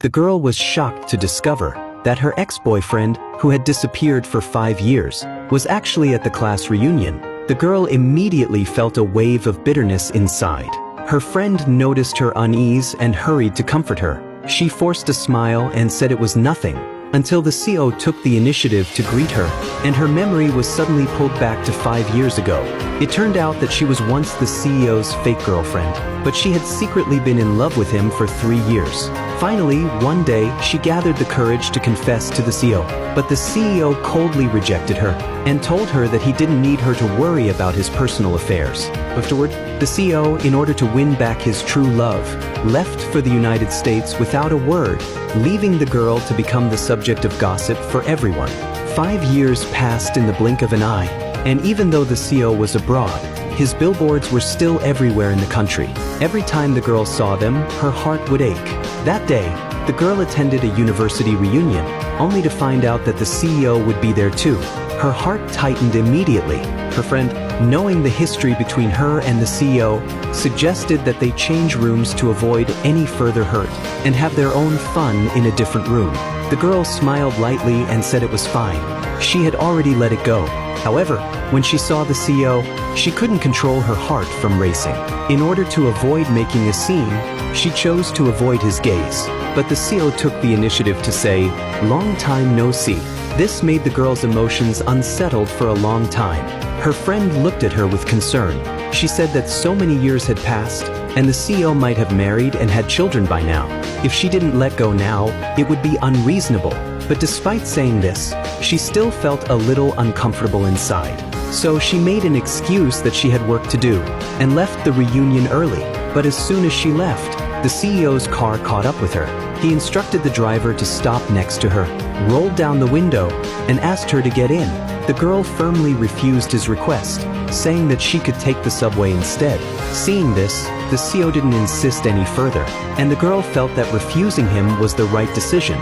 The girl was shocked to discover that her ex-boyfriend, who had disappeared for 5 years, was actually at the class reunion. The girl immediately felt a wave of bitterness inside. Her friend noticed her unease and hurried to comfort her. She forced a smile and said it was nothing, until the CO took the initiative to greet her, and her memory was suddenly pulled back to 5 years ago. It turned out that she was once the CEO's fake girlfriend, but she had secretly been in love with him for 3 years. Finally, one day, she gathered the courage to confess to the CEO, but the CEO coldly rejected her and told her that he didn't need her to worry about his personal affairs. Afterward, the CEO, in order to win back his true love, left for the United States without a word, leaving the girl to become the subject of gossip for everyone. 5 years passed in the blink of an eye, and even though the CEO was abroad, his billboards were still everywhere in the country. Every time the girl saw them, her heart would ache. That day, the girl attended a university reunion, only to find out that the CEO would be there too. Her heart tightened immediately. Her friend, knowing the history between her and the CEO, suggested that they change rooms to avoid any further hurt and have their own fun in a different room. The girl smiled lightly and said it was fine. She had already let it go. However, when she saw the CEO, she couldn't control her heart from racing. In order to avoid making a scene, she chose to avoid his gaze. But the CEO took the initiative to say, "Long time no see." This made the girl's emotions unsettled for a long time. Her friend looked at her with concern. She said that so many years had passed, and the CEO might have married and had children by now. If she didn't let go now, it would be unreasonable. But despite saying this, she still felt a little uncomfortable inside. So she made an excuse that she had work to do, and left the reunion early. But as soon as she left, the CEO's car caught up with her. He instructed the driver to stop next to her, rolled down the window, and asked her to get in. The girl firmly refused his request, saying that she could take the subway instead. Seeing this, the CEO didn't insist any further, and the girl felt that refusing him was the right decision.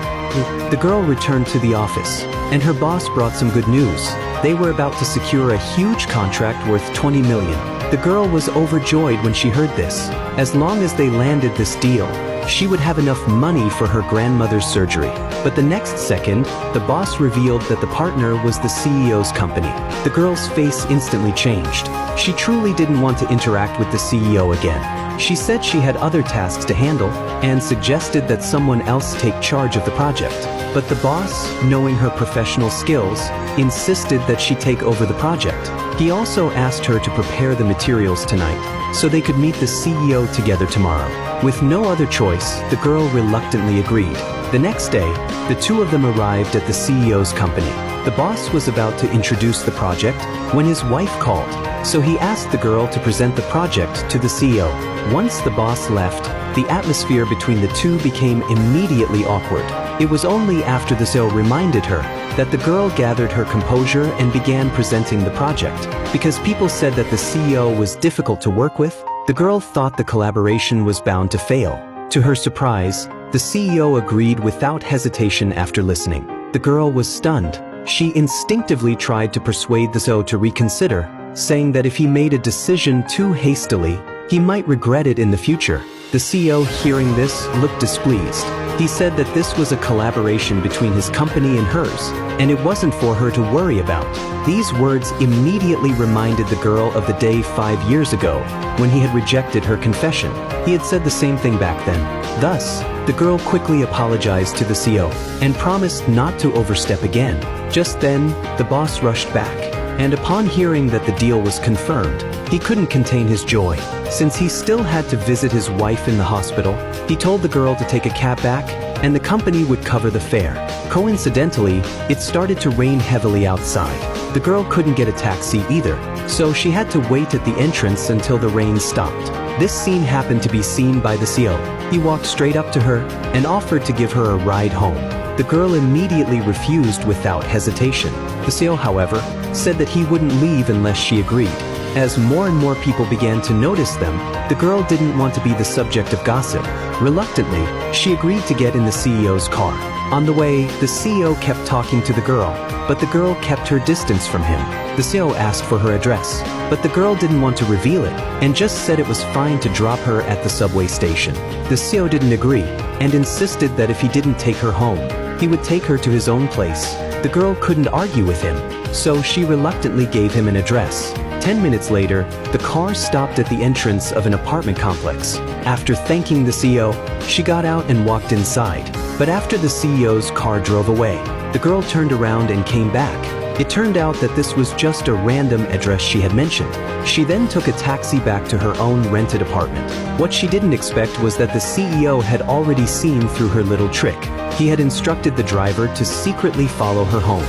The girl returned to the office, and her boss brought some good news. They were about to secure a huge contract worth 20 million. The girl was overjoyed when she heard this. As long as they landed this deal, she would have enough money for her grandmother's surgery. But the next second, the boss revealed that the partner was the CEO's company. The girl's face instantly changed. She truly didn't want to interact with the CEO again. She said she had other tasks to handle and suggested that someone else take charge of the project. But the boss, knowing her professional skills, insisted that she take over the project. He also asked her to prepare the materials tonight, so they could meet the CEO together tomorrow. With no other choice, the girl reluctantly agreed. The next day, the two of them arrived at the CEO's company. The boss was about to introduce the project when his wife called, so he asked the girl to present the project to the CEO. Once the boss left, the atmosphere between the two became immediately awkward. It was only after the CEO reminded her that the girl gathered her composure and began presenting the project. Because people said that the CEO was difficult to work with, the girl thought the collaboration was bound to fail. To her surprise, the CEO agreed without hesitation after listening. The girl was stunned. She instinctively tried to persuade the CEO to reconsider, saying that if he made a decision too hastily, he might regret it in the future. The CEO, hearing this, looked displeased. He said that this was a collaboration between his company and hers, and it wasn't for her to worry about. These words immediately reminded the girl of the day 5 years ago, when he had rejected her confession. He had said the same thing back then. Thus, the girl quickly apologized to the CEO, and promised not to overstep again. Just then, the boss rushed back, and upon hearing that the deal was confirmed, he couldn't contain his joy. Since he still had to visit his wife in the hospital, he told the girl to take a cab back, and the company would cover the fare. Coincidentally, it started to rain heavily outside. The girl couldn't get a taxi either, so she had to wait at the entrance until the rain stopped. This scene happened to be seen by the CEO. He walked straight up to her and offered to give her a ride home. The girl immediately refused without hesitation. The CEO, however, said that he wouldn't leave unless she agreed. As more and more people began to notice them, the girl didn't want to be the subject of gossip. Reluctantly, she agreed to get in the CEO's car. On the way, the CEO kept talking to the girl, but the girl kept her distance from him. The CEO asked for her address, but the girl didn't want to reveal it, and just said it was fine to drop her at the subway station. The CEO didn't agree, and insisted that if he didn't take her home, he would take her to his own place. The girl couldn't argue with him, so she reluctantly gave him an address. 10 minutes later, the car stopped at the entrance of an apartment complex. After thanking the CEO, she got out and walked inside. But after the CEO's car drove away, the girl turned around and came back. It turned out that this was just a random address she had mentioned. She then took a taxi back to her own rented apartment. What she didn't expect was that the CEO had already seen through her little trick. He had instructed the driver to secretly follow her home.